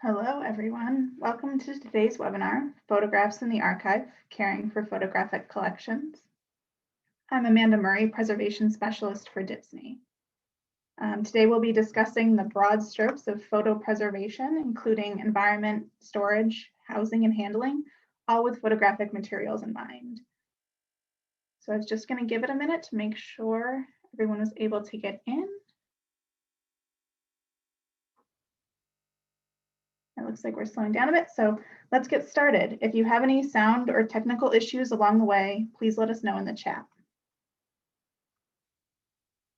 Hello, everyone. Welcome to today's webinar, Photographs in the Archive, Caring for Photographic Collections. I'm Amanda Murray, Preservation Specialist for DPNSY. Today we'll be discussing the broad strokes of photo preservation, including environment, storage, housing, and handling, all with photographic materials in mind. So I was just going to give it a minute to make sure everyone was able to get in. It looks like we're slowing down a bit, so let's get started. If you have any sound or technical issues along the way, please let us know in the chat.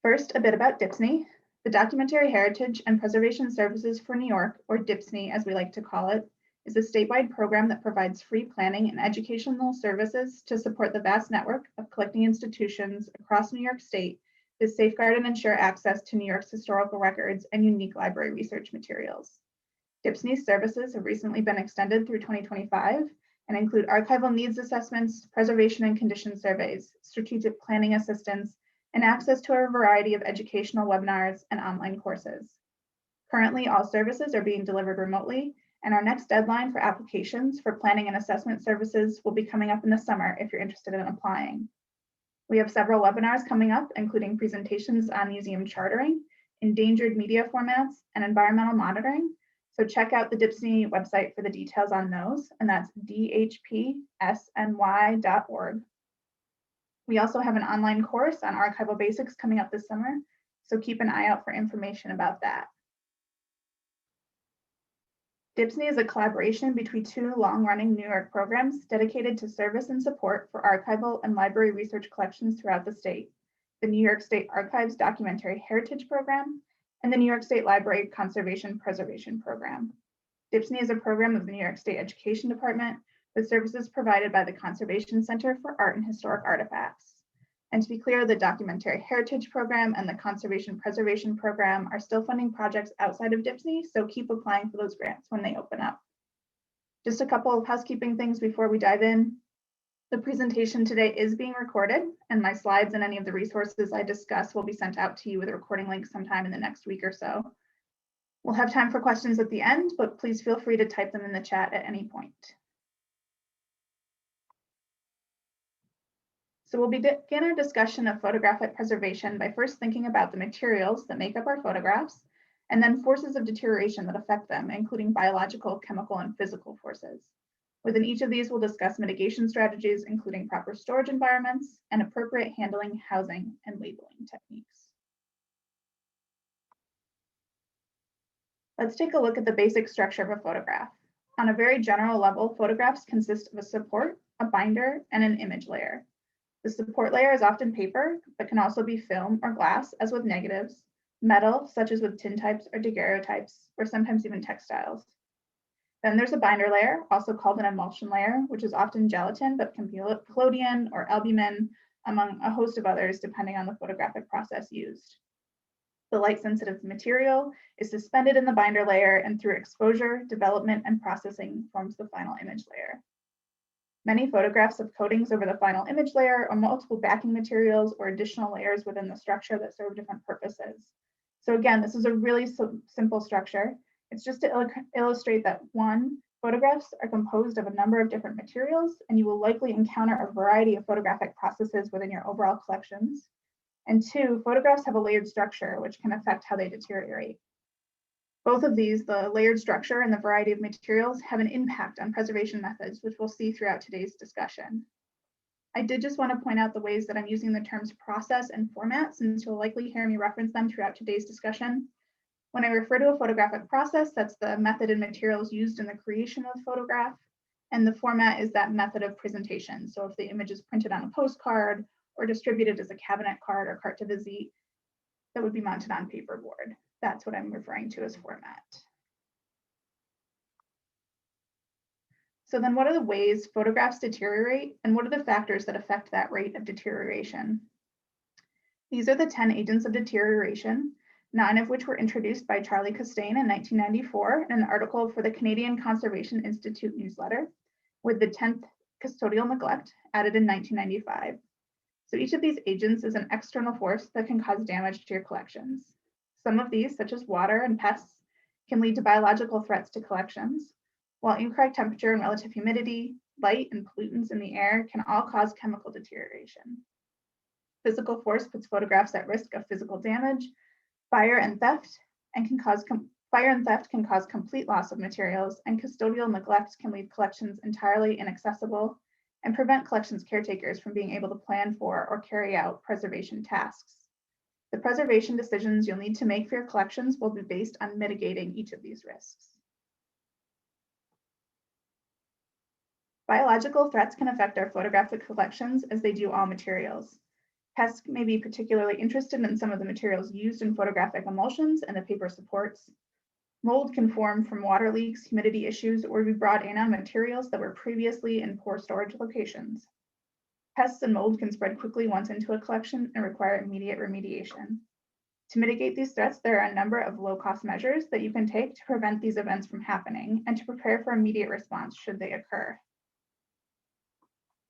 First, a bit about DPNSY. The Documentary Heritage and Preservation Services for New York, or DPNSY as we like to call it, is a statewide program that provides free planning and educational services to support the vast network of collecting institutions across New York State to safeguard and ensure access to New York's historical records and unique library research materials. DPNSY's services have recently been extended through 2025 and include archival needs assessments, preservation and condition surveys, strategic planning assistance, and access to a variety of educational webinars and online courses. Currently, all services are being delivered remotely, and our next deadline for applications for planning and assessment services will be coming up in the summer if you're interested in applying. We have several webinars coming up, including presentations on museum chartering, endangered media formats, and environmental monitoring. So check out the DPNSY website for the details on those, and that's DHPSNY.org. We also have an online course on archival basics coming up this summer, so keep an eye out for information about that. DPNSY is a collaboration between two long-running New York programs dedicated to service and support for archival and library research collections throughout the state, the New York State Archives Documentary Heritage Program and the New York State Library Conservation Preservation Program. DPNSY is a program of the New York State Education Department with services provided by the Conservation Center for Art and Historic Artifacts. And to be clear, the Documentary Heritage Program and the Conservation Preservation Program are still funding projects outside of DPNSY, so keep applying for those grants when they open up. Just a couple of housekeeping things before we dive in. The presentation today is being recorded, and my slides and any of the resources I discuss will be sent out to you with a recording link sometime in the next week or so. We'll have time for questions at the end, but please feel free to type them in the chat at any point. So we'll begin our discussion of photographic preservation by first thinking about the materials that make up our photographs, and then forces of deterioration that affect them, including biological, chemical, and physical forces. Within each of these, we'll discuss mitigation strategies, including proper storage environments and appropriate handling, housing, and labeling techniques. Let's take a look at the basic structure of a photograph. On a very general level, photographs consist of a support, a binder, and an image layer. The support layer is often paper, but can also be film or glass, as with negatives, metal, such as with tintypes or daguerreotypes, or sometimes even textiles. Then there's a binder layer, also called an emulsion layer, which is often gelatin, but can be collodion or albumin, among a host of others, depending on the photographic process used. The light-sensitive material is suspended in the binder layer and through exposure, development, and processing forms the final image layer. Many photographs have coatings over the final image layer or multiple backing materials or additional layers within the structure that serve different purposes. So again, this is a really simple structure. It's just to illustrate that one, photographs are composed of a number of different materials, and you will likely encounter a variety of photographic processes within your overall collections. And two, photographs have a layered structure, which can affect how they deteriorate. Both of these, the layered structure and the variety of materials, have an impact on preservation methods, which we'll see throughout today's discussion. I did just want to point out the ways that I'm using the terms process and format, since you'll likely hear me reference them throughout today's discussion. When I refer to a photographic process, that's the method and materials used in the creation of the photograph, and the format is that method of presentation. So if the image is printed on a postcard or distributed as a cabinet card or carte de visite, that would be mounted on paperboard. That's what I'm referring to as format. So then what are the ways photographs deteriorate, and what are the factors that affect that rate of deterioration? These are the 10 agents of deterioration, 9 of which were introduced by Charlie Costain in 1994 in an article for the Canadian Conservation Institute newsletter, with the 10th custodial neglect added in 1995. So each of these agents is an external force that can cause damage to your collections. Some of these, such as water and pests, can lead to biological threats to collections, while incorrect temperature and relative humidity, light, and pollutants in the air can all cause chemical deterioration. Physical force puts photographs at risk of physical damage, fire and theft can cause complete loss of materials, and custodial neglect can leave collections entirely inaccessible and prevent collections caretakers from being able to plan for or carry out preservation tasks. The preservation decisions you'll need to make for your collections will be based on mitigating each of these risks. Biological threats can affect our photographic collections as they do all materials. Pests may be particularly interested in some of the materials used in photographic emulsions and the paper supports. Mold can form from water leaks, humidity issues, or be brought in on materials that were previously in poor storage locations. Pests and mold can spread quickly once into a collection and require immediate remediation. To mitigate these threats, there are a number of low-cost measures that you can take to prevent these events from happening and to prepare for immediate response should they occur.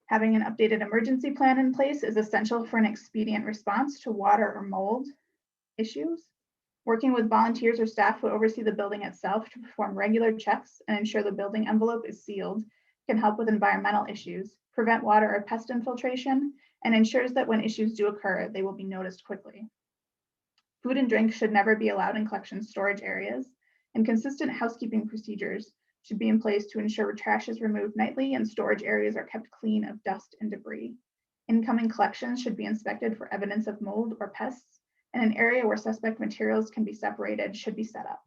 Having an updated emergency plan in place is essential for an expedient response to water or mold issues. Working with volunteers or staff who oversee the building itself to perform regular checks and ensure the building envelope is sealed can help with environmental issues, prevent water or pest infiltration, and ensures that when issues do occur, they will be noticed quickly. Food and drink should never be allowed in collection storage areas, and consistent housekeeping procedures should be in place to ensure trash is removed nightly and storage areas are kept clean of dust and debris. Incoming collections should be inspected for evidence of mold or pests, and an area where suspect materials can be separated should be set up.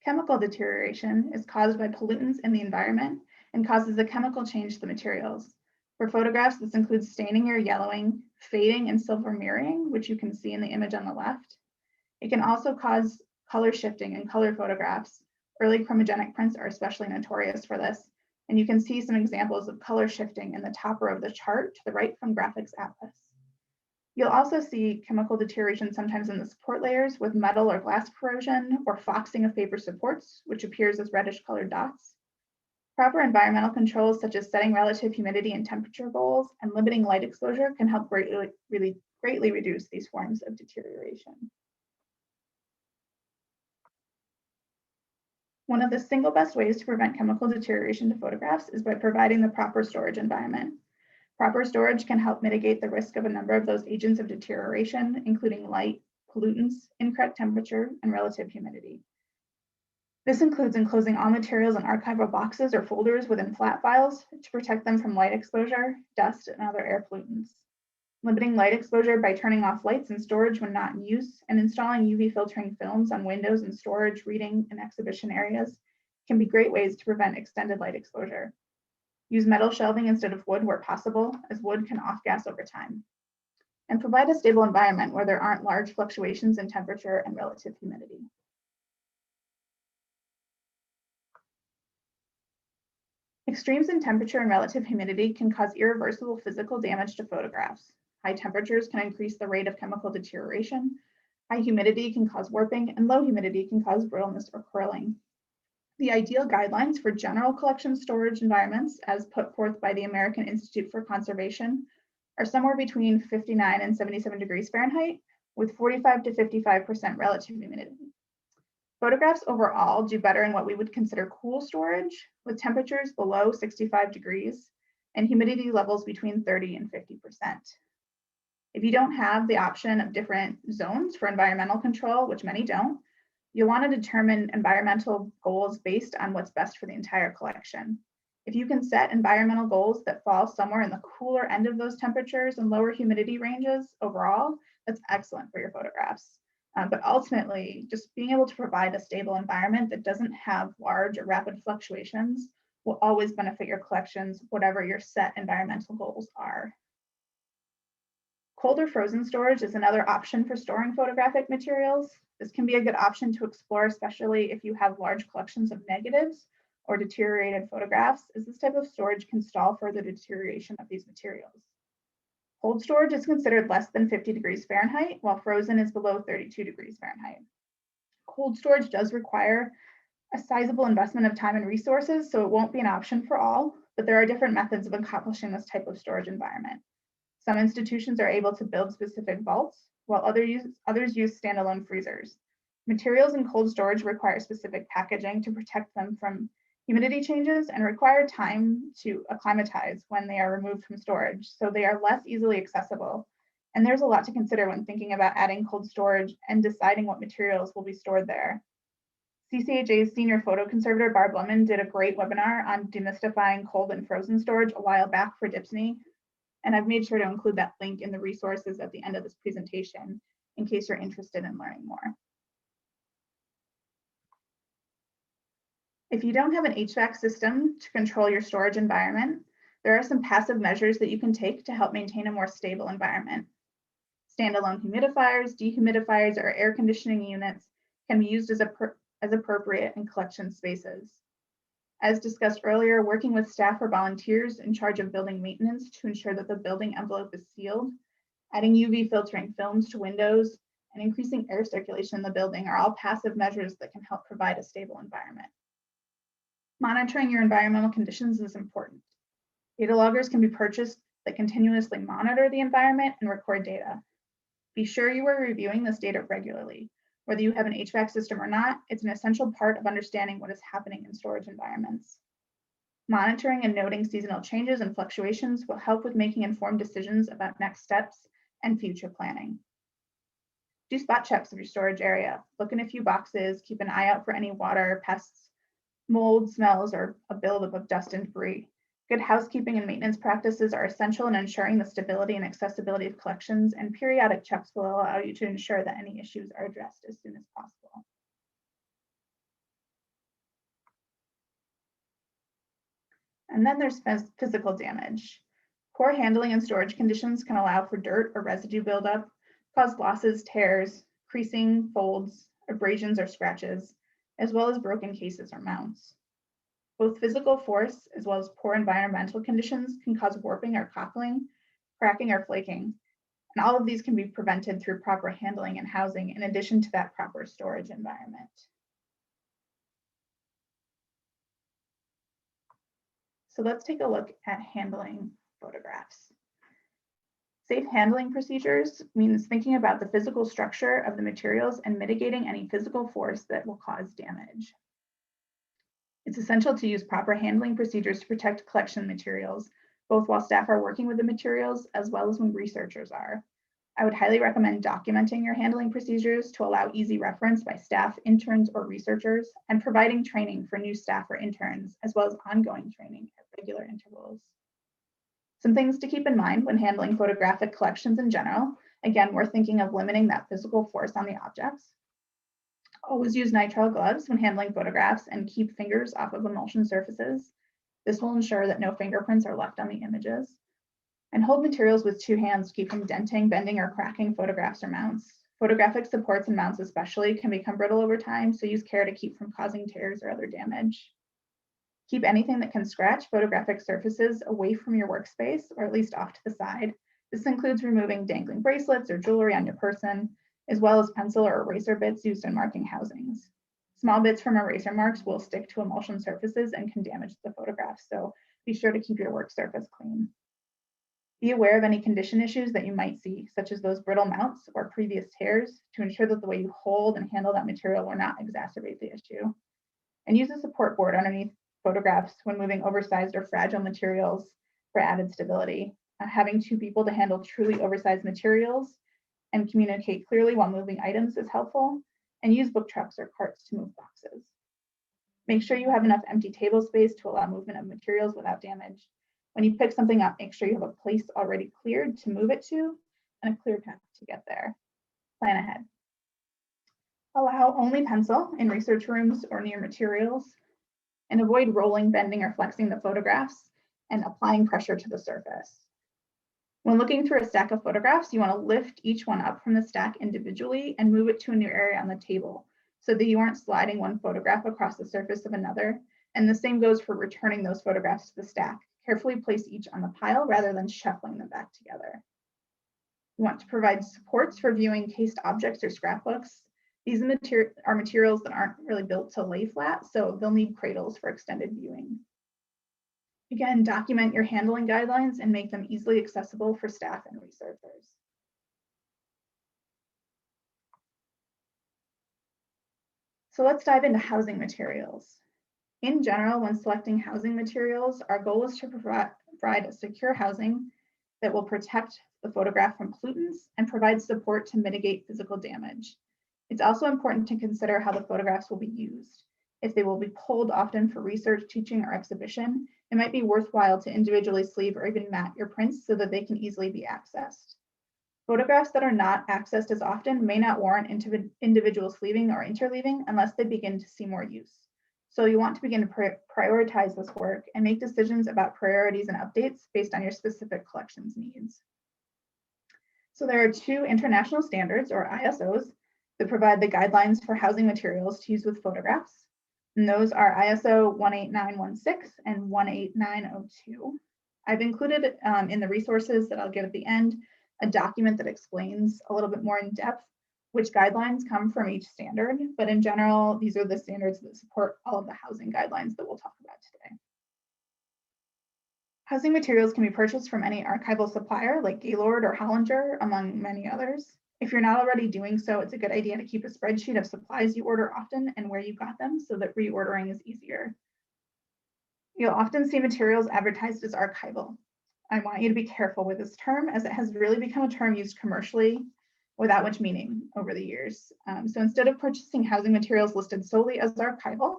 Chemical deterioration is caused by pollutants in the environment and causes a chemical change to the materials. For photographs, this includes staining or yellowing, fading, and silver mirroring, which you can see in the image on the left. It can also cause color shifting in color photographs. Early chromogenic prints are especially notorious for this, and you can see some examples of color shifting in the top row of the chart to the right from Graphics Atlas. You'll also see chemical deterioration sometimes in the support layers with metal or glass corrosion or foxing of paper supports, which appears as reddish colored dots. Proper environmental controls such as setting relative humidity and temperature goals and limiting light exposure can help greatly reduce these forms of deterioration. One of the single best ways to prevent chemical deterioration to photographs is by providing the proper storage environment. Proper storage can help mitigate the risk of a number of those agents of deterioration, including light, pollutants, incorrect temperature, and relative humidity. This includes enclosing all materials in archival boxes or folders within flat files to protect them from light exposure, dust, and other air pollutants. Limiting light exposure by turning off lights in storage when not in use and installing UV filtering films on windows in storage, reading, and exhibition areas can be great ways to prevent extended light exposure. Use metal shelving instead of wood where possible, as wood can off-gas over time. And provide a stable environment where there aren't large fluctuations in temperature and relative humidity. Extremes in temperature and relative humidity can cause irreversible physical damage to photographs. High temperatures can increase the rate of chemical deterioration. High humidity can cause warping, and low humidity can cause brittleness or curling. The ideal guidelines for general collection storage environments, as put forth by the American Institute for Conservation, are somewhere between 59 and 77 degrees Fahrenheit, with 45 to 55% relative humidity. Photographs overall do better in what we would consider cool storage, with temperatures below 65 degrees and humidity levels between 30 and 50%. If you don't have the option of different zones for environmental control, which many don't, you'll want to determine environmental goals based on what's best for the entire collection. If you can set environmental goals that fall somewhere in the cooler end of those temperatures and lower humidity ranges overall, that's excellent for your photographs. But ultimately, just being able to provide a stable environment that doesn't have large or rapid fluctuations will always benefit your collections, whatever your set environmental goals are. Cold or frozen storage is another option for storing photographic materials. This can be a good option to explore, especially if you have large collections of negatives or deteriorated photographs, as this type of storage can stall further deterioration of these materials. Cold storage is considered less than 50 degrees Fahrenheit, while frozen is below 32 degrees Fahrenheit. Cold storage does require a sizable investment of time and resources, so it won't be an option for all, but there are different methods of accomplishing this type of storage environment. Some institutions are able to build specific vaults while others use standalone freezers. Materials in cold storage require specific packaging to protect them from humidity changes and require time to acclimatize when they are removed from storage, so they are less easily accessible. And there's a lot to consider when thinking about adding cold storage and deciding what materials will be stored there. CCAHA's senior photo conservator, Barb Lemon, did a great webinar on demystifying cold and frozen storage a while back for DPNSY, and I've made sure to include that link in the resources at the end of this presentation in case you're interested in learning more. If you don't have an HVAC system to control your storage environment, there are some passive measures that you can take to help maintain a more stable environment. Standalone humidifiers, dehumidifiers, or air conditioning units can be used as appropriate in collection spaces. As discussed earlier, working with staff or volunteers in charge of building maintenance to ensure that the building envelope is sealed, adding UV filtering films to windows, and increasing air circulation in the building are all passive measures that can help provide a stable environment. Monitoring your environmental conditions is important. Data loggers can be purchased that continuously monitor the environment and record data. Be sure you are reviewing this data regularly. Whether you have an HVAC system or not, it's an essential part of understanding what is happening in storage environments. Monitoring and noting seasonal changes and fluctuations will help with making informed decisions about next steps and future planning. Do spot checks of your storage area. Look in a few boxes, keep an eye out for any water, pests, mold, smells, or a buildup of dust and debris. Good housekeeping and maintenance practices are essential in ensuring the stability and accessibility of collections, and periodic checks will allow you to ensure that any issues are addressed as soon as possible. And then there's physical damage. Poor handling and storage conditions can allow for dirt or residue buildup, cause losses, tears, creasing, folds, abrasions, or scratches, as well as broken cases or mounts. Both physical force as well as poor environmental conditions can cause warping or cockling, cracking, or flaking. And all of these can be prevented through proper handling and housing in addition to that proper storage environment. So let's take a look at handling photographs. Safe handling procedures means thinking about the physical structure of the materials and mitigating any physical force that will cause damage. It's essential to use proper handling procedures to protect collection materials, both while staff are working with the materials as well as when researchers are. I would highly recommend documenting your handling procedures to allow easy reference by staff, interns, or researchers, and providing training for new staff or interns, as well as ongoing training at regular intervals. Some things to keep in mind when handling photographic collections in general. Again, we're thinking of limiting that physical force on the objects. Always use nitrile gloves when handling photographs and keep fingers off of emulsion surfaces. This will ensure that no fingerprints are left on the images. And hold materials with two hands to keep from denting, bending, or cracking photographs or mounts. Photographic supports and mounts especially can become brittle over time, so use care to keep from causing tears or other damage. Keep anything that can scratch photographic surfaces away from your workspace, or at least off to the side. This includes removing dangling bracelets or jewelry on your person, as well as pencil or eraser bits used in marking housings. Small bits from eraser marks will stick to emulsion surfaces and can damage the photograph, so be sure to keep your work surface clean. Be aware of any condition issues that you might see, such as those brittle mounts or previous tears, to ensure that the way you hold and handle that material will not exacerbate the issue. And use a support board underneath photographs when moving oversized or fragile materials for added stability. Having two people to handle truly oversized materials and communicate clearly while moving items is helpful, and use book trucks or carts to move boxes. Make sure you have enough empty table space to allow movement of materials without damage. When you pick something up, make sure you have a place already cleared to move it to and a clear path to get there. Plan ahead. Allow only pencil in research rooms or near materials, and avoid rolling, bending, or flexing the photographs and applying pressure to the surface. When looking through a stack of photographs, you want to lift each one up from the stack individually and move it to a new area on the table so that you aren't sliding one photograph across the surface of another. And the same goes for returning those photographs to the stack. Carefully place each on the pile rather than shuffling them back together. You want to provide supports for viewing cased objects or scrapbooks. These are materials that aren't really built to lay flat, so they'll need cradles for extended viewing. Again, document your handling guidelines and make them easily accessible for staff and researchers. So let's dive into housing materials. In general, when selecting housing materials, our goal is to provide a secure housing that will protect the photograph from pollutants and provide support to mitigate physical damage. It's also important to consider how the photographs will be used. If they will be pulled often for research, teaching, or exhibition, it might be worthwhile to individually sleeve or even mat your prints so that they can easily be accessed. Photographs that are not accessed as often may not warrant individual sleeving or interleaving unless they begin to see more use. So you want to begin to prioritize this work and make decisions about priorities and updates based on your specific collection's needs. So there are two international standards, or ISOs, that provide the guidelines for housing materials to use with photographs. And those are ISO 18916 and 18902. I've included in the resources that I'll give at the end a document that explains a little bit more in depth which guidelines come from each standard, but in general, these are the standards that support all of the housing guidelines that we'll talk about today. Housing materials can be purchased from any archival supplier like Gaylord or Hollinger, among many others. If you're not already doing so, it's a good idea to keep a spreadsheet of supplies you order often and where you got them so that reordering is easier. You'll often see materials advertised as archival. I want you to be careful with this term as it has really become a term used commercially without much meaning over the years. So instead of purchasing housing materials listed solely as archival,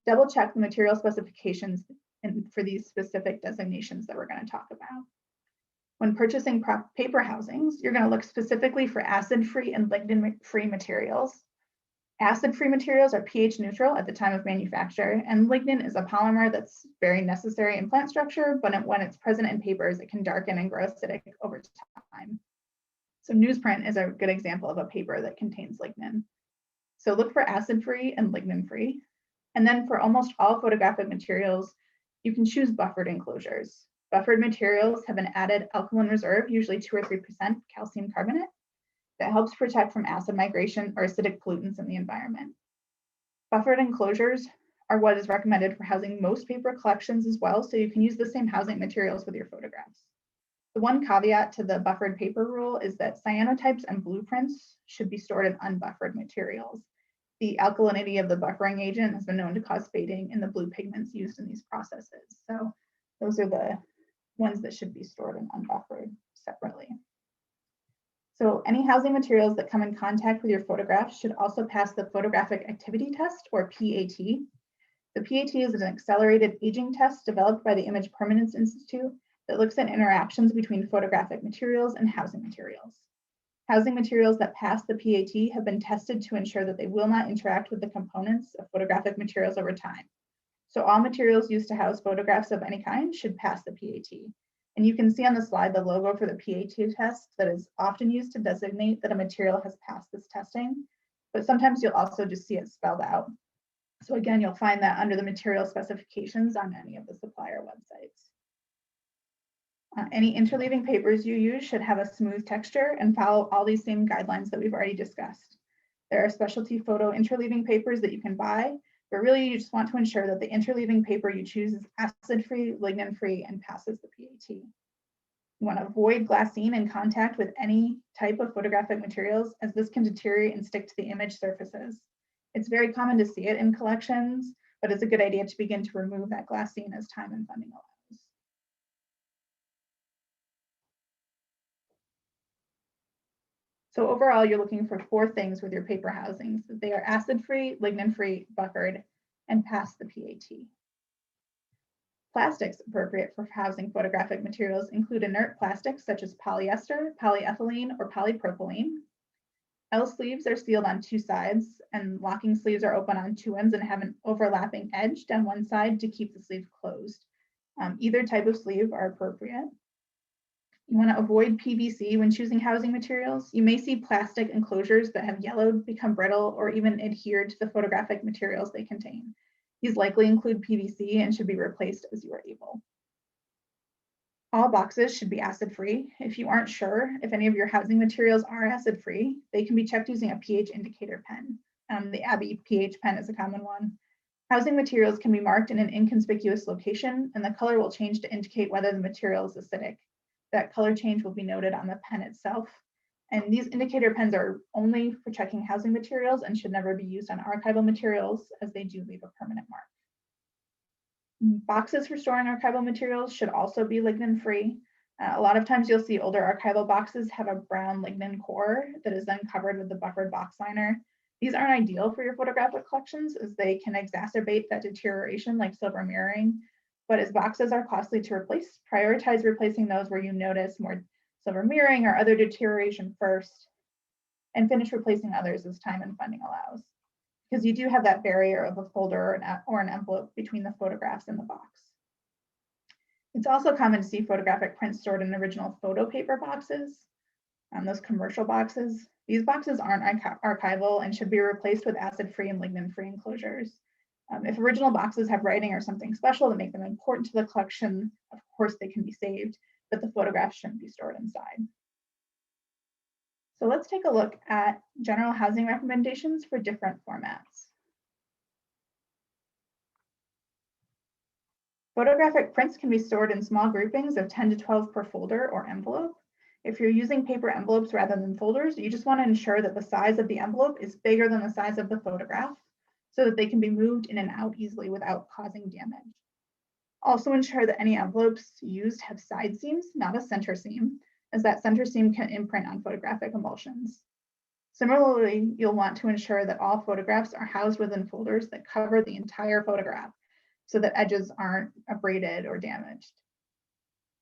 double check the material specifications for these specific designations that we're going to talk about. When purchasing paper housings, you're going to look specifically for acid-free and lignin-free materials. Acid-free materials are pH neutral at the time of manufacture, and lignin is a polymer that's very necessary in plant structure, but when it's present in papers, it can darken and grow acidic over time. So newsprint is a good example of a paper that contains lignin. So look for acid-free and lignin-free. And then for almost all photographic materials, you can choose buffered enclosures. Buffered materials have an added alkaline reserve, usually 2 or 3% calcium carbonate, that helps protect from acid migration or acidic pollutants in the environment. Buffered enclosures are what is recommended for housing most paper collections as well, so you can use the same housing materials with your photographs. The one caveat to the buffered paper rule is that cyanotypes and blueprints should be stored in unbuffered materials. The alkalinity of the buffering agent has been known to cause fading in the blue pigments used in these processes. So those are the ones that should be stored in unbuffered separately. So any housing materials that come in contact with your photographs should also pass the photographic activity test, or PAT. The PAT is an accelerated aging test developed by the Image Permanence Institute that looks at interactions between photographic materials and housing materials. Housing materials that pass the PAT have been tested to ensure that they will not interact with the components of photographic materials over time. So all materials used to house photographs of any kind should pass the PAT. And you can see on the slide the logo for the PAT test that is often used to designate that a material has passed this testing, but sometimes you'll also just see it spelled out. So again, you'll find that under the material specifications on any of the supplier websites. Any interleaving papers you use should have a smooth texture and follow all these same guidelines that we've already discussed. There are specialty photo interleaving papers that you can buy, but really you just want to ensure that the interleaving paper you choose is acid-free, lignin-free, and passes the PAT. You want to avoid glassine in contact with any type of photographic materials, as this can deteriorate and stick to the image surfaces. It's very common to see it in collections, but it's a good idea to begin to remove that glassine as time and funding allows. So overall, you're looking for 4 things with your paper housings. They are acid-free, lignin-free, buffered, and pass the PAT. Plastics appropriate for housing photographic materials include inert plastics such as polyester, polyethylene, or polypropylene. L sleeves are sealed on 2 sides, and locking sleeves are open on 2 ends and have an overlapping edge down one side to keep the sleeve closed. Either type of sleeve are appropriate. You want to avoid PVC when choosing housing materials. You may see plastic enclosures that have yellowed, become brittle, or even adhered to the photographic materials they contain. These likely include PVC and should be replaced as you are able. All boxes should be acid-free. If you aren't sure if any of your housing materials are acid-free, they can be checked using a pH indicator pen. The Abbey pH pen is a common one. Housing materials can be marked in an inconspicuous location, and the color will change to indicate whether the material is acidic. That color change will be noted on the pen itself, And these indicator pens are only for checking housing materials and should never be used on archival materials, as they do leave a permanent mark. Boxes for storing archival materials should also be lignin-free. A lot of times you'll see older archival boxes have a brown lignin core that is then covered with the buffered box liner. These aren't ideal for your photographic collections, as they can exacerbate that deterioration like silver mirroring. But as boxes are costly to replace, prioritize replacing those where you notice more silver mirroring or other deterioration first, and finish replacing others as time and funding allows, because you do have that barrier of a folder or an envelope between the photographs and the box. It's also common to see photographic prints stored in original photo paper boxes, those commercial boxes. These boxes aren't archival and should be replaced with acid-free and lignin-free enclosures. If original boxes have writing or something special that make them important to the collection, of course they can be saved, but the photographs shouldn't be stored inside. So let's take a look at general housing recommendations for different formats. Photographic prints can be stored in small groupings of 10 to 12 per folder or envelope. If you're using paper envelopes rather than folders, you just want to ensure that the size of the envelope is bigger than the size of the photograph so that they can be moved in and out easily without causing damage. Also ensure that any envelopes used have side seams, not a center seam, as that center seam can imprint on photographic emulsions. Similarly, you'll want to ensure that all photographs are housed within folders that cover the entire photograph so that edges aren't abraded or damaged.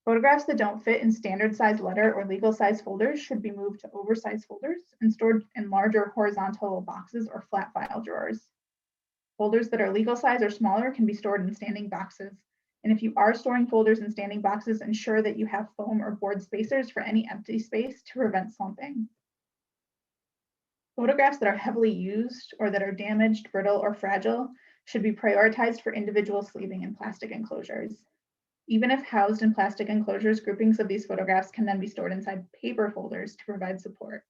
Photographs that don't fit in standard size letter or legal size folders should be moved to oversized folders and stored in larger horizontal boxes or flat file drawers. Folders that are legal size or smaller can be stored in standing boxes. And if you are storing folders in standing boxes, ensure that you have foam or board spacers for any empty space to prevent slumping. Photographs that are heavily used or that are damaged, brittle, or fragile should be prioritized for individual sleeving in plastic enclosures. Even if housed in plastic enclosures, groupings of these photographs can then be stored inside paper folders to provide support.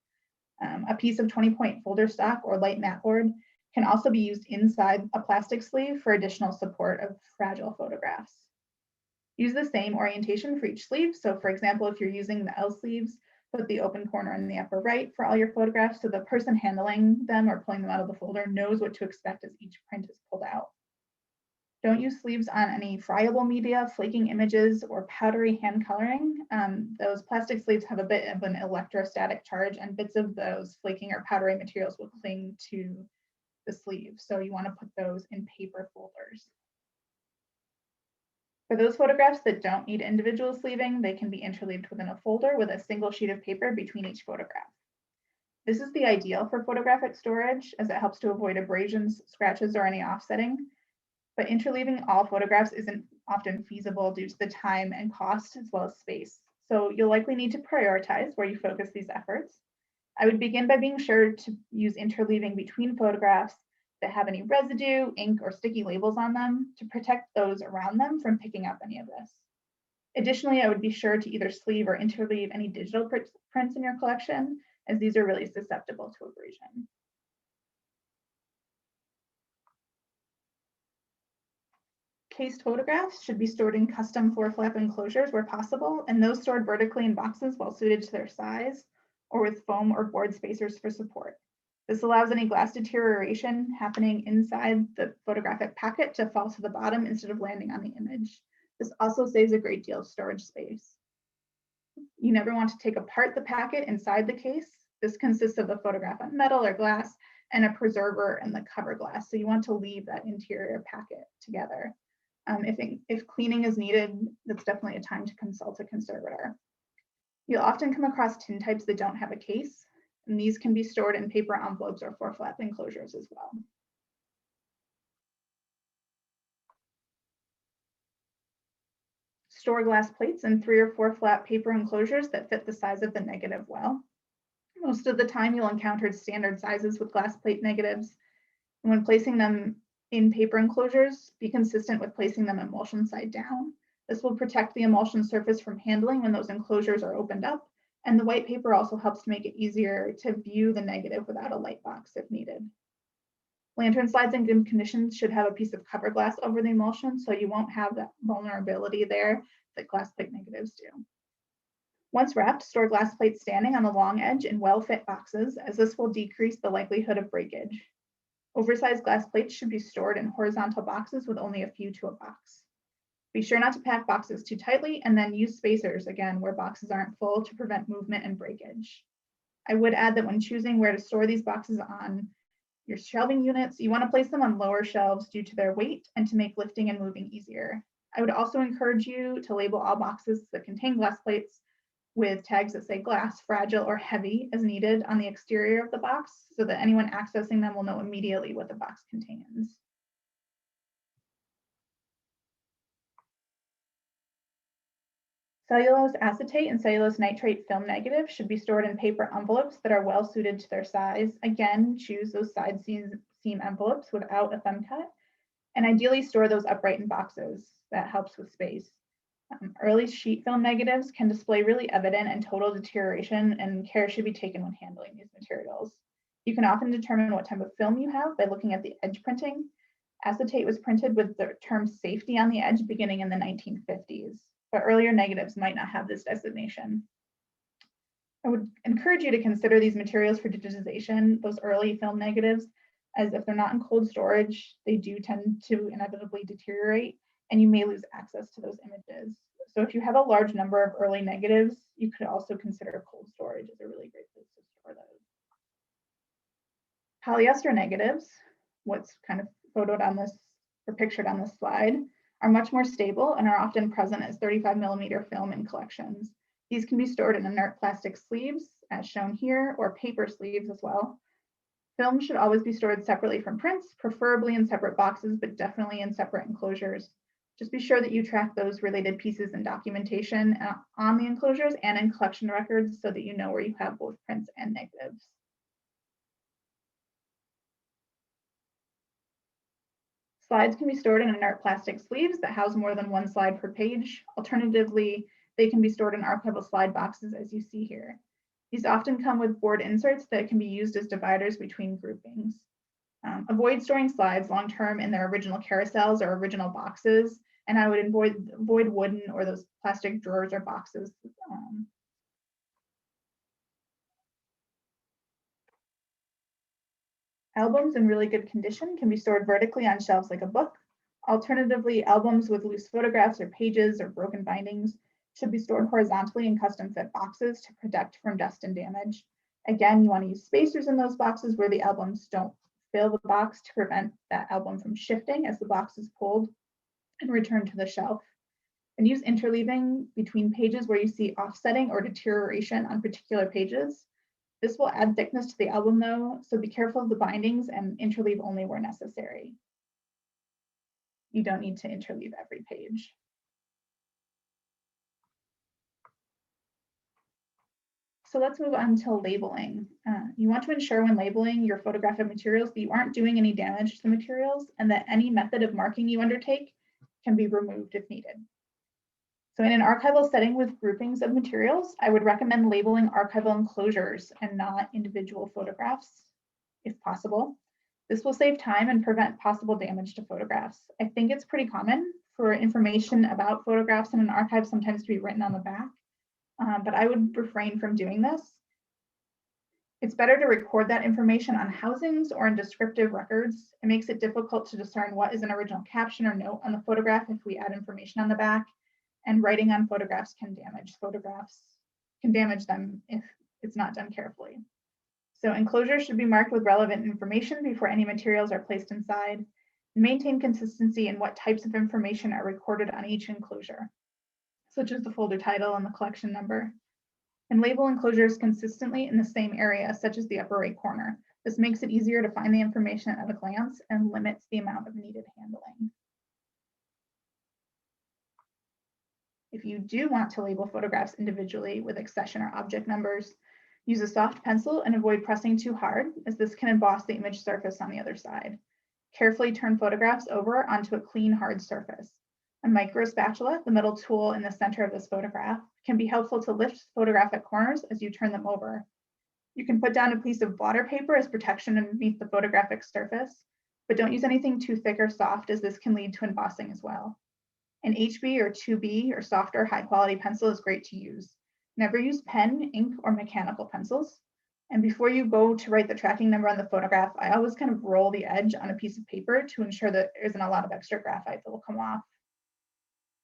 A piece of 20-point folder stock or light mat board can also be used inside a plastic sleeve for additional support of fragile photographs. Use the same orientation for each sleeve. So for example, if you're using the L sleeves, put the open corner in the upper right for all your photographs so the person handling them or pulling them out of the folder knows what to expect as each print is pulled out. Don't use sleeves on any friable media, flaking images, or powdery hand coloring. Those plastic sleeves have a bit of an electrostatic charge, and bits of those flaking or powdery materials will cling to the sleeve. So you want to put those in paper folders. For those photographs that don't need individual sleeving, they can be interleaved within a folder with a single sheet of paper between each photograph. This is the ideal for photographic storage, as it helps to avoid abrasions, scratches, or any offsetting. But interleaving all photographs isn't often feasible due to the time and cost as well as space. So you'll likely need to prioritize where you focus these efforts. I would begin by being sure to use interleaving between photographs that have any residue, ink, or sticky labels on them to protect those around them from picking up any of this. Additionally, I would be sure to either sleeve or interleave any digital prints in your collection, as these are really susceptible to abrasion. Cased photographs should be stored in custom floor flap enclosures where possible, and those stored vertically in boxes well suited to their size, or with foam or board spacers for support. This allows any glass deterioration happening inside the photographic packet to fall to the bottom instead of landing on the image. This also saves a great deal of storage space. You never want to take apart the packet inside the case. This consists of the photograph on metal or glass and a preserver and the cover glass. So you want to leave that interior packet together. If cleaning is needed, that's definitely a time to consult a conservator. You'll often come across tin types that don't have a case, and these can be stored in paper envelopes or floor flap enclosures as well. Store glass plates in 3 or 4 flat paper enclosures that fit the size of the negative well. Most of the time you'll encounter standard sizes with glass plate negatives. And when placing them in paper enclosures, be consistent with placing them emulsion side down. This will protect the emulsion surface from handling when those enclosures are opened up, and the white paper also helps to make it easier to view the negative without a light box if needed. Lantern slides in good conditions should have a piece of cover glass over the emulsion, so you won't have that vulnerability there that glass plate negatives do. Once wrapped, store glass plates standing on the long edge in well-fit boxes, as this will decrease the likelihood of breakage. Oversized glass plates should be stored in horizontal boxes with only a few to a box. Be sure not to pack boxes too tightly, and then use spacers again where boxes aren't full to prevent movement and breakage. I would add that when choosing where to store these boxes on your shelving units, you want to place them on lower shelves due to their weight and to make lifting and moving easier. I would also encourage you to label all boxes that contain glass plates with tags that say glass, fragile, or heavy as needed on the exterior of the box so that anyone accessing them will know immediately what the box contains. Cellulose acetate and cellulose nitrate film negatives should be stored in paper envelopes that are well suited to their size. Again, choose those side seam envelopes without a thumb cut, and ideally store those upright in boxes. That helps with space. Early sheet film negatives can display really evident and total deterioration, and care should be taken when handling these materials. You can often determine what type of film you have by looking at the edge printing. Acetate was printed with the term safety on the edge beginning in the 1950s. But earlier negatives might not have this designation. I would encourage you to consider these materials for digitization, those early film negatives, as if they're not in cold storage, they do tend to inevitably deteriorate, and you may lose access to those images. So if you have a large number of early negatives, you could also consider cold storage as a really great place to store those. Polyester negatives, what's kind of photoed on this or pictured on this slide, are much more stable and are often present as 35mm film in collections. These can be stored in inert plastic sleeves, as shown here, or paper sleeves as well. Film should always be stored separately from prints, preferably in separate boxes, but definitely in separate enclosures. Just be sure that you track those related pieces in documentation on the enclosures and in collection records so that you know where you have both prints and negatives. Slides can be stored in inert plastic sleeves that house more than one slide per page. Alternatively, they can be stored in archival slide boxes as you see here. These often come with board inserts that can be used as dividers between groupings. Avoid storing slides long-term in their original carousels or original boxes, and I would avoid wooden or those plastic drawers or boxes. Albums in really good condition can be stored vertically on shelves like a book. Alternatively, albums with loose photographs or pages or broken bindings should be stored horizontally in custom fit boxes to protect from dust and damage. Again, you want to use spacers in those boxes where the albums don't fill the box to prevent that album from shifting as the box is pulled and returned to the shelf. And use interleaving between pages where you see offsetting or deterioration on particular pages. This will add thickness to the album though, so be careful of the bindings and interleave only where necessary. You don't need to interleave every page. So let's move on to labeling. You want to ensure when labeling your photographic materials that you aren't doing any damage to the materials and that any method of marking you undertake can be removed if needed. So in an archival setting with groupings of materials, I would recommend labeling archival enclosures and not individual photographs, if possible. This will save time and prevent possible damage to photographs. I think it's pretty common for information about photographs in an archive sometimes to be written on the back, but I would refrain from doing this. It's better to record that information on housings or in descriptive records. It makes it difficult to discern what is an original caption or note on the photograph if we add information on the back. And writing on photographs can damage them if it's not done carefully. So enclosures should be marked with relevant information before any materials are placed inside. Maintain consistency in what types of information are recorded on each enclosure, such as the folder title and the collection number. And label enclosures consistently in the same area, such as the upper right corner. This makes it easier to find the information at a glance and limits the amount of needed handling. If you do want to label photographs individually with accession or object numbers, use a soft pencil and avoid pressing too hard, as this can emboss the image surface on the other side. Carefully turn photographs over onto a clean, hard surface. A micro spatula, the metal tool in the center of this photograph, can be helpful to lift photographic corners as you turn them over. You can put down a piece of blotter paper as protection underneath the photographic surface, but don't use anything too thick or soft, as this can lead to embossing as well. An HB or 2B or softer high quality pencil is great to use. Never use pen, ink, or mechanical pencils. And before you go to write the tracking number on the photograph, I always kind of roll the edge on a piece of paper to ensure that there isn't a lot of extra graphite that will come off.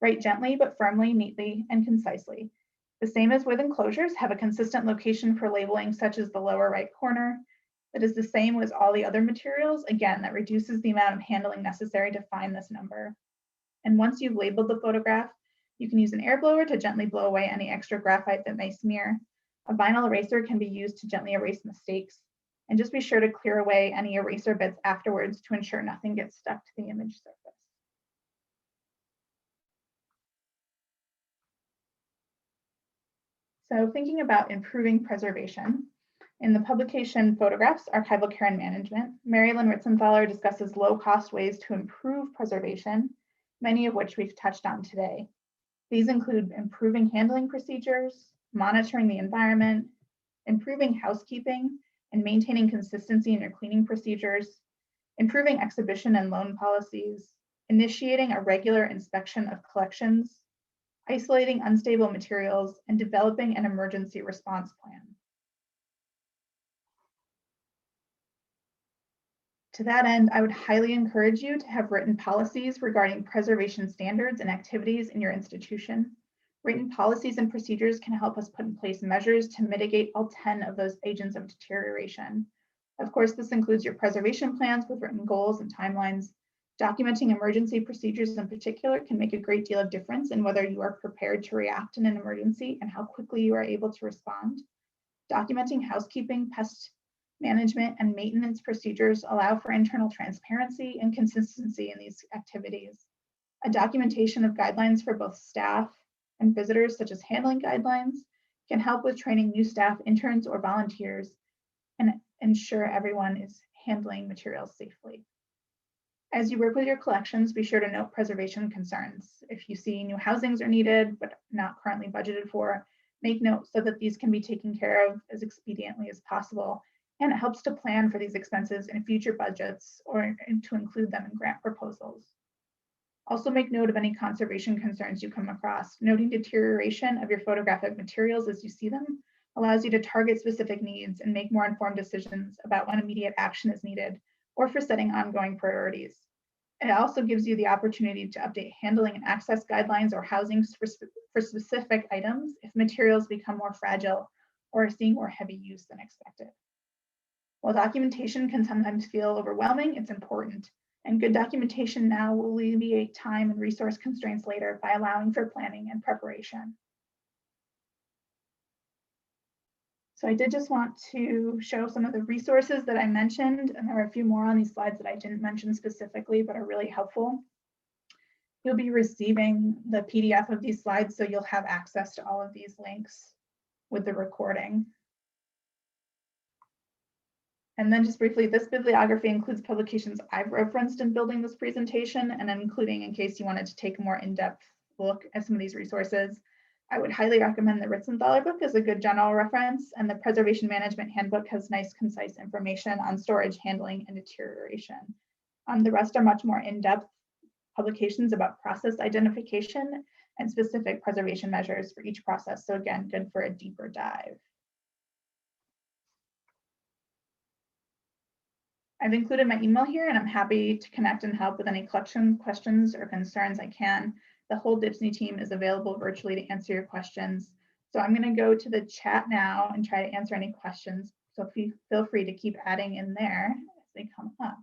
Write gently but firmly, neatly, and concisely. The same as with enclosures, have a consistent location for labeling, such as the lower right corner. That is the same with all the other materials. Again, that reduces the amount of handling necessary to find this number. And once you've labeled the photograph, you can use an air blower to gently blow away any extra graphite that may smear. A vinyl eraser can be used to gently erase mistakes. And just be sure to clear away any eraser bits afterwards to ensure nothing gets stuck to the image surface. So thinking about improving preservation, in the publication Photographs, Archival Care and Management, Marilyn Ritzenthaler discusses low-cost ways to improve preservation, many of which we've touched on today. These include improving handling procedures, monitoring the environment, improving housekeeping, and maintaining consistency in your cleaning procedures, improving exhibition and loan policies, initiating a regular inspection of collections, isolating unstable materials, and developing an emergency response plan. To that end, I would highly encourage you to have written policies regarding preservation standards and activities in your institution. Written policies and procedures can help us put in place measures to mitigate all 10 of those agents of deterioration. Of course, this includes your preservation plans with written goals and timelines. Documenting emergency procedures in particular can make a great deal of difference in whether you are prepared to react in an emergency and how quickly you are able to respond. Documenting housekeeping, pest management, and maintenance procedures allow for internal transparency and consistency in these activities. A documentation of guidelines for both staff and visitors, such as handling guidelines, can help with training new staff, interns, or volunteers and ensure everyone is handling materials safely. As you work with your collections, be sure to note preservation concerns. If you see new housings are needed but not currently budgeted for, make note so that these can be taken care of as expediently as possible. And it helps to plan for these expenses in future budgets or to include them in grant proposals. Also make note of any conservation concerns you come across. Noting deterioration of your photographic materials as you see them allows you to target specific needs and make more informed decisions about when immediate action is needed or for setting ongoing priorities. It also gives you the opportunity to update handling and access guidelines or housings for specific items if materials become more fragile or are seeing more heavy use than expected. While documentation can sometimes feel overwhelming, it's important. And good documentation now will alleviate time and resource constraints later by allowing for planning and preparation. So I did just want to show some of the resources that I mentioned, and there are a few more on these slides that I didn't mention specifically, but are really helpful. You'll be receiving the PDF of these slides, so you'll have access to all of these links with the recording. And then just briefly, this bibliography includes publications I've referenced in building this presentation, and including in case you wanted to take a more in-depth look at some of these resources. I would highly recommend the Ritzenthaler book as a good general reference, and the Preservation Management Handbook has nice, concise information on storage, handling, and deterioration. The rest are much more in-depth publications about process identification and specific preservation measures for each process. So again, good for a deeper dive. I've included my email here, and I'm happy to connect and help with any collection questions or concerns I can. The whole DPNSY team is available virtually to answer your questions. So I'm going to go to the chat now and try to answer any questions. So feel free to keep adding in there as they come up.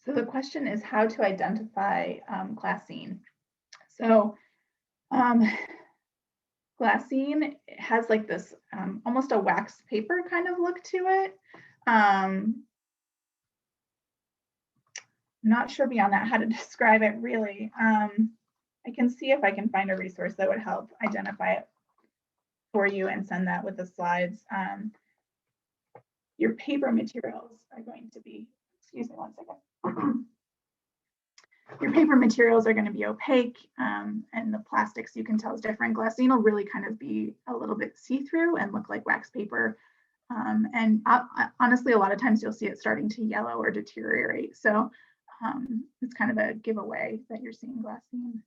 So the question is how to identify glassine. So glassine has like this almost a wax paper kind of look to it. I'm not sure beyond that how to describe it really. I can see if I can find a resource that would help identify it for you and send that with the slides. Your paper materials are going to be, excuse me one second. Your paper materials are going to be opaque, and the plastics you can tell is different. Glassine will really kind of be a little bit see-through and look like wax paper. And honestly, a lot of times you'll see it starting to yellow or deteriorate. So it's kind of a giveaway that you're seeing glassine.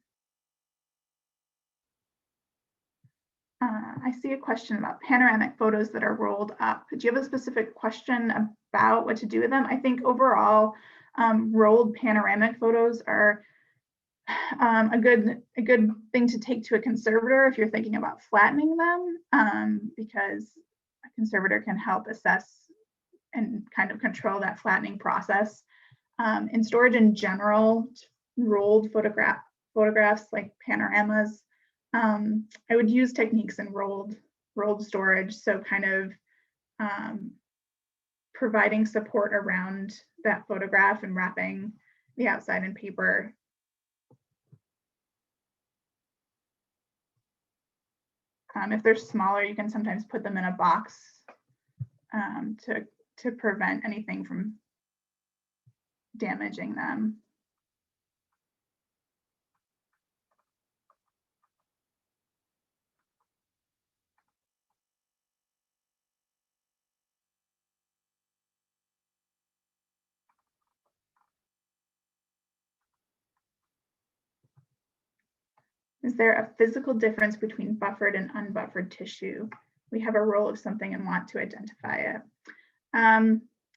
I see a question about panoramic photos that are rolled up. Do you have a specific question about what to do with them? I think overall, rolled panoramic photos are a good thing to take to a conservator if you're thinking about flattening them, because a conservator can help assess and kind of control that flattening process. In storage in general, rolled photographs like panoramas, I would use techniques in rolled storage, so kind of providing support around that photograph and wrapping the outside in paper. If they're smaller, you can sometimes put them in a box to prevent anything from damaging them. Is there a physical difference between buffered and unbuffered tissue? We have a roll of something and want to identify it.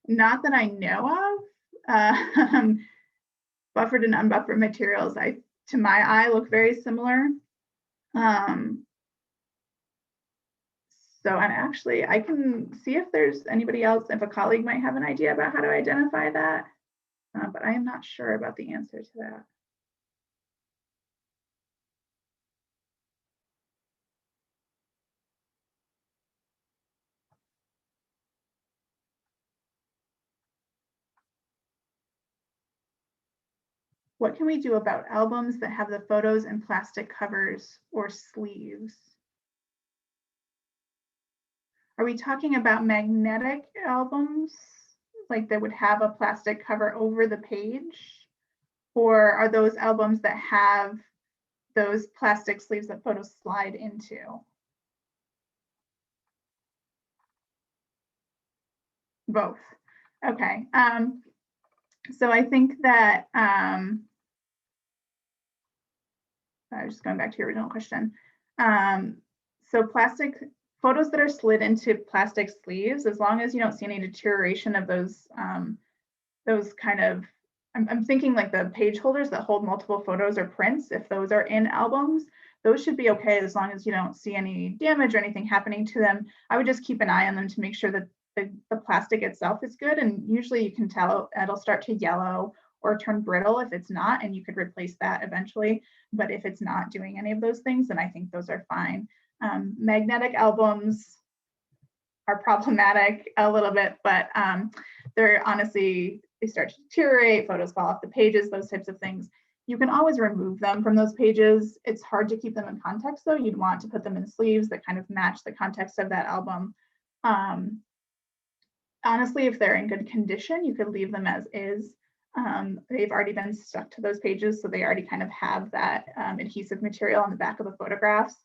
Not that I know of. Buffered and unbuffered materials, to my eye, look very similar. So I can see if there's anybody else, if a colleague might have an idea about how to identify that, but I am not sure about the answer to that. What can we do about albums that have the photos in plastic covers or sleeves? Are we talking about magnetic albums, like that would have a plastic cover over the page? Or are those albums that have those plastic sleeves that photos slide into? Both. Okay. So I think that, I was just going back to your original question. So plastic photos that are slid into plastic sleeves, as long as you don't see any deterioration of those kind of, I'm thinking like the page holders that hold multiple photos or prints, if those are in albums, those should be okay as long as you don't see any damage or anything happening to them. I would just keep an eye on them to make sure that the plastic itself is good, and usually you can tell it'll start to yellow or turn brittle if it's not, and you could replace that eventually. But if it's not doing any of those things, then I think those are fine. Magnetic albums are problematic a little bit, but they're honestly, they start to deteriorate, photos fall off the pages, those types of things. You can always remove them from those pages. It's hard to keep them in context though. You'd want to put them in sleeves that kind of match the context of that album. Honestly, if they're in good condition, you could leave them as is. They've already been stuck to those pages, so they already kind of have that adhesive material on the back of the photographs.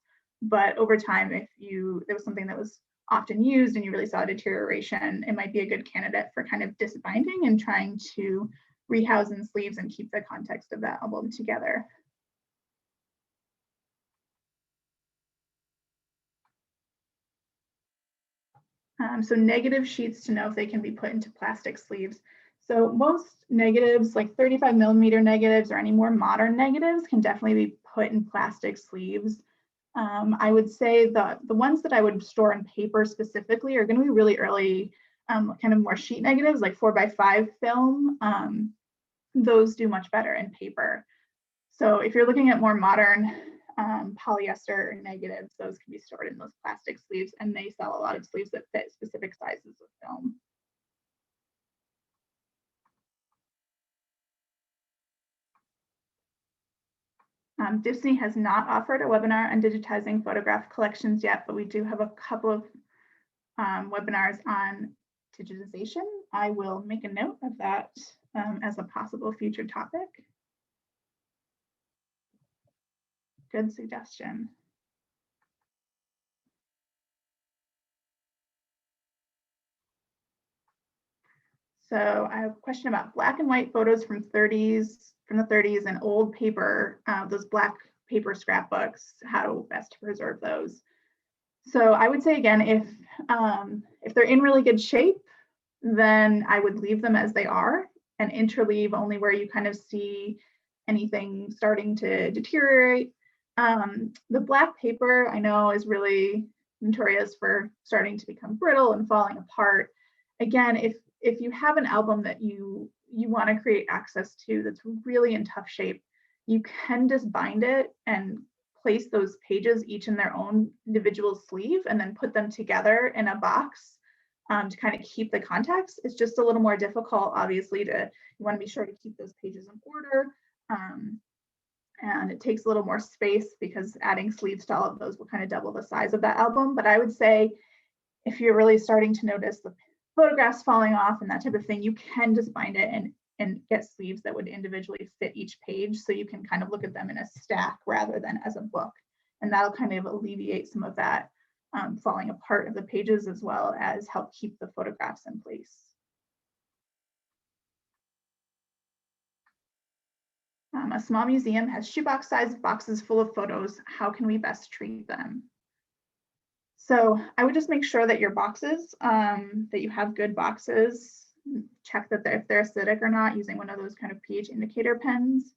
But over time, if there was something that was often used and you really saw a deterioration, it might be a good candidate for kind of disbinding and trying to rehouse in sleeves and keep the context of that album together. So negative sheets to know if they can be put into plastic sleeves. So most negatives, like 35mm negatives or any more modern negatives, can definitely be put in plastic sleeves. I would say the ones that I would store in paper specifically are going to be really early, kind of more sheet negatives, like 4x5 film. Those do much better in paper. So if you're looking at more modern polyester negatives, those can be stored in those plastic sleeves, and they sell a lot of sleeves that fit specific sizes of film. DPNSY has not offered a webinar on digitizing photograph collections yet, but we do have a couple of webinars on digitization. I will make a note of that as a possible future topic. Good suggestion. So I have a question about black and white photos from the 30s and old paper, those black paper scrapbooks, how best to preserve those. So I would say again, if they're in really good shape, then I would leave them as they are and interleave only where you kind of see anything starting to deteriorate. The black paper I know is really notorious for starting to become brittle and falling apart. Again, if you have an album that you want to create access to that's really in tough shape, you can just bind it and place those pages each in their own individual sleeve and then put them together in a box to kind of keep the context. It's just a little more difficult, obviously, you want to be sure to keep those pages in order. And it takes a little more space because adding sleeves to all of those will kind of double the size of that album. But I would say if you're really starting to notice the photographs falling off and that type of thing, you can just bind it and get sleeves that would individually fit each page, so you can kind of look at them in a stack rather than as a book. And that'll kind of alleviate some of that falling apart of the pages, as well as help keep the photographs in place. A small museum has shoebox-sized boxes full of photos. How can we best treat them? So I would just make sure that your boxes, that you have good boxes, check that if they're acidic or not using one of those kind of pH indicator pens.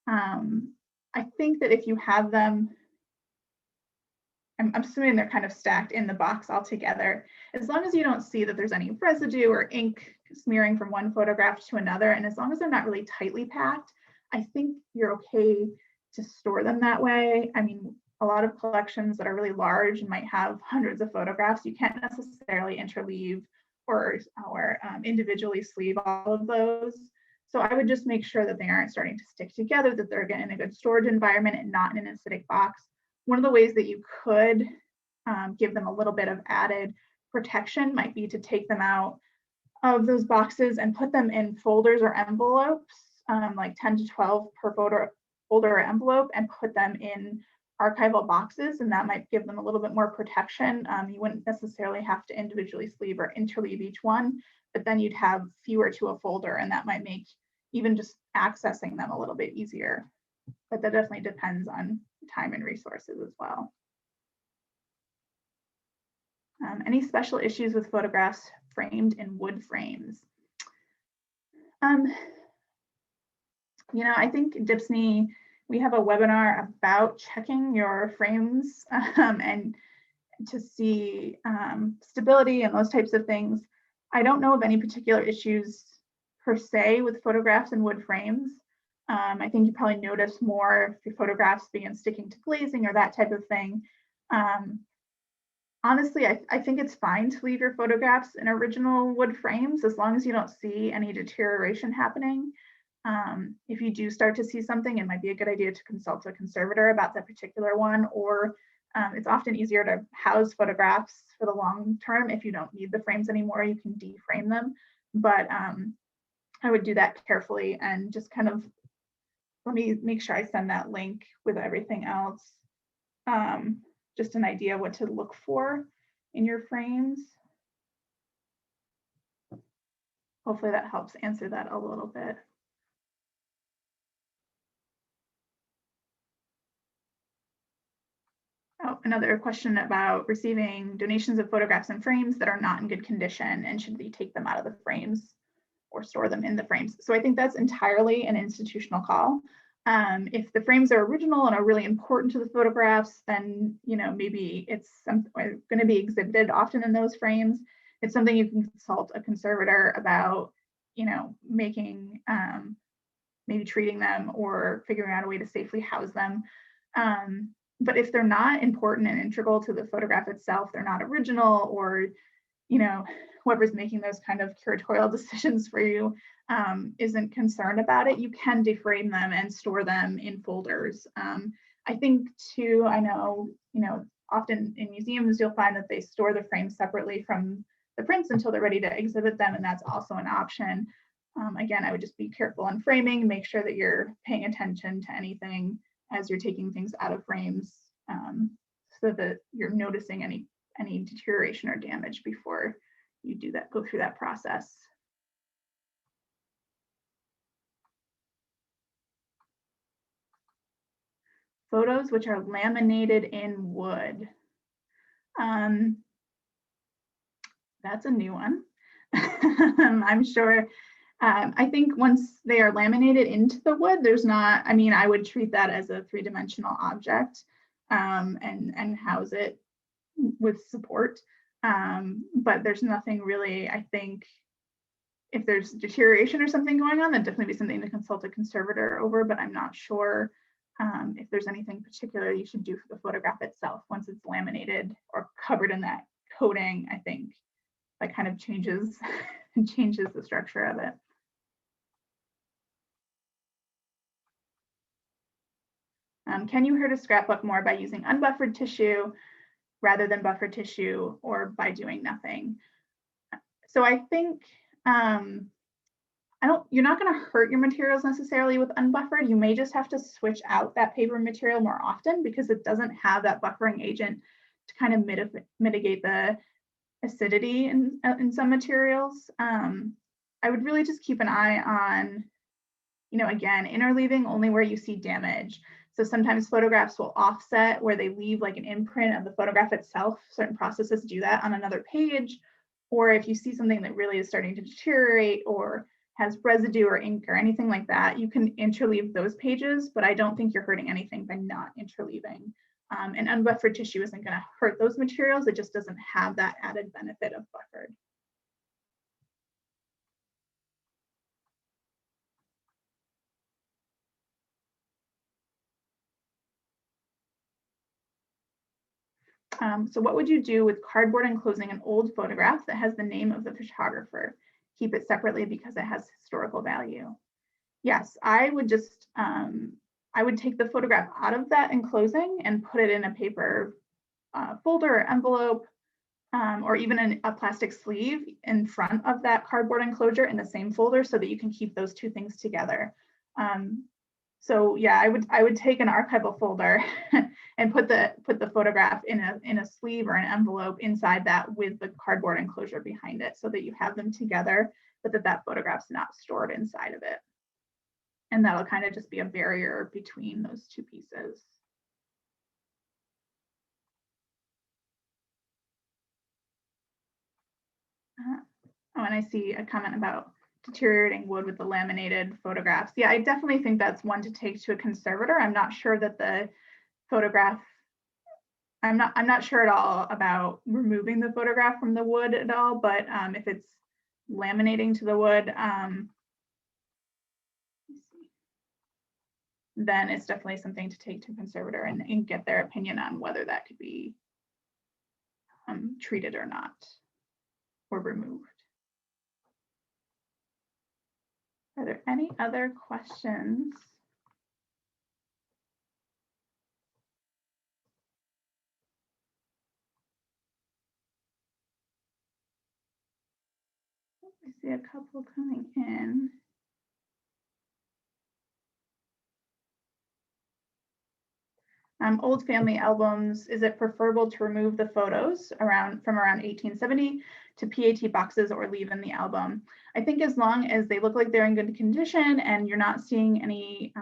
I think that if you have them, I'm assuming they're kind of stacked in the box all together, as long as you don't see that there's any residue or ink smearing from one photograph to another, and as long as they're not really tightly packed, I think you're okay to store them that way. I mean, a lot of collections that are really large and might have hundreds of photographs, you can't necessarily interleave or individually sleeve all of those. So I would just make sure that they aren't starting to stick together, that they're in a good storage environment and not in an acidic box. One of the ways that you could give them a little bit of added protection might be to take them out of those boxes and put them in folders or envelopes, like 10 to 12 per folder or envelope, and put them in archival boxes, and that might give them a little bit more protection. You wouldn't necessarily have to individually sleeve or interleave each one, but then you'd have fewer to a folder, and that might make even just accessing them a little bit easier. But that definitely depends on time and resources as well. Any special issues with photographs framed in wood frames? You know, I think DPNSY, we have a webinar about checking your frames and to see stability and those types of things. I don't know of any particular issues per se with photographs in wood frames. I think you probably notice more if your photographs begin sticking to glazing or that type of thing. Honestly, I think it's fine to leave your photographs in original wood frames as long as you don't see any deterioration happening. If you do start to see something, it might be a good idea to consult a conservator about that particular one, or it's often easier to house photographs for the long term. If you don't need the frames anymore, you can deframe them. But I would do that carefully and just kind of, let me make sure I send that link with everything else. Just an idea what to look for in your frames. Hopefully that helps answer that a little bit. Oh, another question about receiving donations of photographs and frames that are not in good condition, and should we take them out of the frames or store them in the frames? So I think that's entirely an institutional call. If the frames are original and are really important to the photographs, then maybe it's going to be exhibited often in those frames. It's something you can consult a conservator about, making, maybe treating them or figuring out a way to safely house them. But if they're not important and integral to the photograph itself, they're not original, or whoever's making those kind of curatorial decisions for you isn't concerned about it, you can deframe them and store them in folders. I think too, I know, often in museums, you'll find that they store the frames separately from the prints until they're ready to exhibit them, and that's also an option. Again, I would just be careful on framing, make sure that you're paying attention to anything as you're taking things out of frames, so that you're noticing any deterioration or damage before you go through that process. Photos which are laminated in wood. That's a new one. I'm sure. I think once they are laminated into the wood, there's not, I would treat that as a three-dimensional object and house it with support. But there's nothing really, I think, if there's deterioration or something going on, that'd definitely be something to consult a conservator over, but I'm not sure if there's anything particular you should do for the photograph itself. Once it's laminated or covered in that coating, I think that kind of changes the structure of it. Can you hurt a scrapbook more by using unbuffered tissue rather than buffered tissue, or by doing nothing? So I think you're not going to hurt your materials necessarily with unbuffered. You may just have to switch out that paper material more often because it doesn't have that buffering agent to kind of mitigate the acidity in some materials. I would really just keep an eye on, again, interleaving only where you see damage. So sometimes photographs will offset where they leave like an imprint of the photograph itself. Certain processes do that on another page. Or if you see something that really is starting to deteriorate or has residue or ink or anything like that, you can interleave those pages, but I don't think you're hurting anything by not interleaving. And unbuffered tissue isn't going to hurt those materials. It just doesn't have that added benefit of buffered. So what would you do with cardboard enclosing an old photograph that has the name of the photographer? Keep it separately because it has historical value. Yes, I would just, I would take the photograph out of that enclosing and put it in a paper folder or envelope, or even a plastic sleeve in front of that cardboard enclosure in the same folder so that you can keep those two things together. So yeah, I would take an archival folder and put the photograph in a sleeve or an envelope inside that with the cardboard enclosure behind it so that you have them together, but that photograph's not stored inside of it. And that'll kind of just be a barrier between those two pieces. Oh, and I see a comment about deteriorating wood with the laminated photographs. Yeah, I definitely think that's one to take to a conservator. I'm not sure that the photograph, I'm not sure at all about removing the photograph from the wood at all, but if it's laminating to the wood, then it's definitely something to take to a conservator and get their opinion on whether that could be treated or not, or removed. Are there any other questions? I see a couple coming in. Old family albums, is it preferable to remove the photos from around 1870 to PAT boxes or leave in the album? I think as long as they look like they're in good condition and you're not seeing any,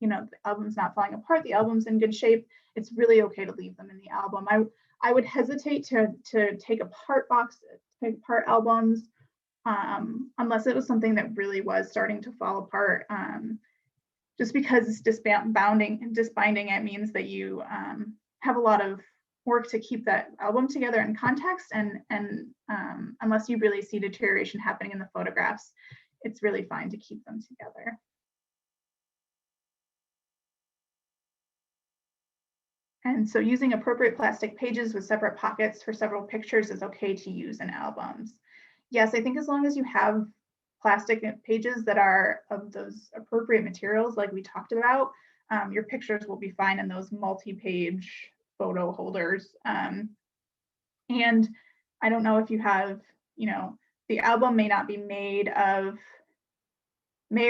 the album's not falling apart, the album's in good shape, it's really okay to leave them in the album. I would hesitate to take apart albums unless it was something that really was starting to fall apart. Just because disbinding it means that you have a lot of work to keep that album together in context, and unless you really see deterioration happening in the photographs, it's really fine to keep them together. And so using appropriate plastic pages with separate pockets for several pictures is okay to use in albums. Yes, I think as long as you have plastic pages that are of those appropriate materials like we talked about, your pictures will be fine in those multi-page photo holders. And I don't know if you have, the album may or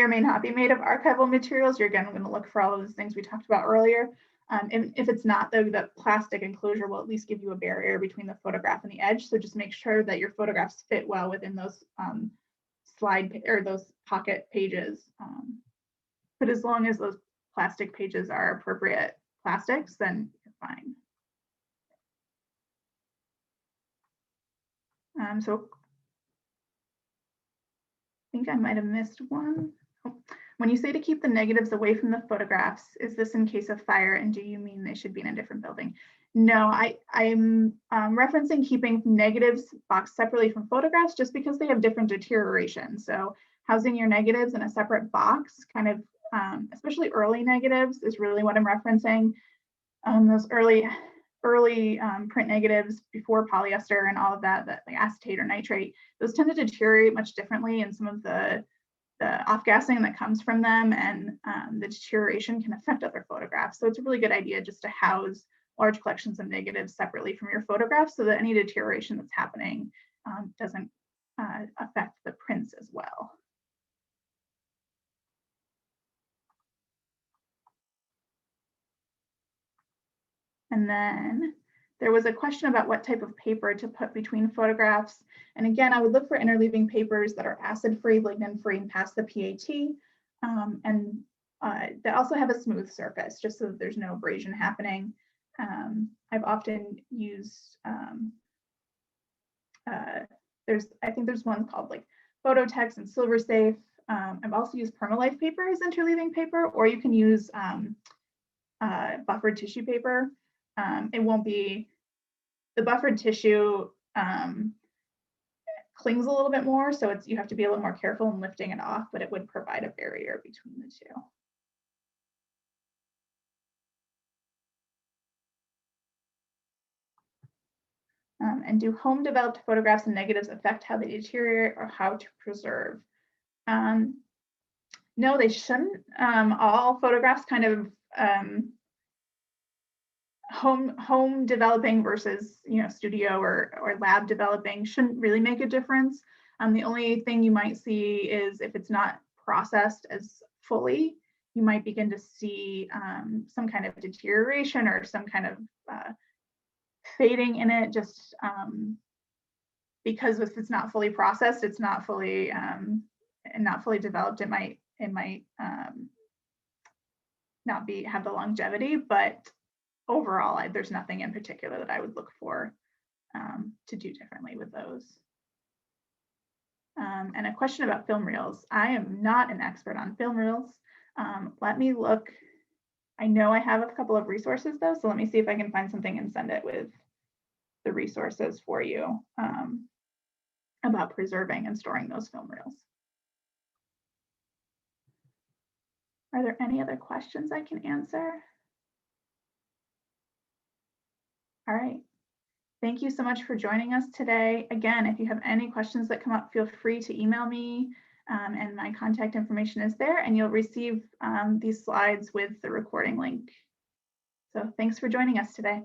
may not be made of archival materials. You're again going to look for all of those things we talked about earlier. And if it's not, the plastic enclosure will at least give you a barrier between the photograph and the edge. So just make sure that your photographs fit well within those those pocket pages. But as long as those plastic pages are appropriate plastics, then you're fine. So I think I might have missed one. Oh. When you say to keep the negatives away from the photographs, is this in case of fire, and do you mean they should be in a different building? No, I'm referencing keeping negatives boxed separately from photographs just because they have different deterioration. So housing your negatives in a separate box, kind of, especially early negatives is really what I'm referencing. Those early print negatives before polyester and all of that like acetate or nitrate, those tend to deteriorate much differently, and some of the off-gassing that comes from them and the deterioration can affect other photographs. So it's a really good idea just to house large collections of negatives separately from your photographs so that any deterioration that's happening doesn't affect the prints as well. And then there was a question about what type of paper to put between photographs. And again, I would look for interleaving papers that are acid-free, lignin-free, and pass the PAT. That also have a smooth surface, just so that there's no abrasion happening. I've often used, I think there's one called like Phototex and Silver Safe. I've also used Permalife paper as interleaving paper, or you can use buffered tissue paper. It won't be, the buffered tissue clings a little bit more, so you have to be a little more careful in lifting it off, but it would provide a barrier between the two. And do home developed photographs and negatives affect how they deteriorate or how to preserve? No, they shouldn't. All photographs kind of home developing versus studio or lab developing shouldn't really make a difference. The only thing you might see is if it's not processed as fully, you might begin to see some kind of deterioration or some kind of fading in it, just because if it's not fully processed, it's not fully and not fully developed, it might not have the longevity. But overall, there's nothing in particular that I would look for to do differently with those. And a question about film reels. I am not an expert on film reels. Let me look. I know I have a couple of resources though, so let me see if I can find something and send it with the resources for you about preserving and storing those film reels. Are there any other questions I can answer? All right. Thank you so much for joining us today. Again, if you have any questions that come up, feel free to email me, and my contact information is there, and you'll receive these slides with the recording link. So thanks for joining us today.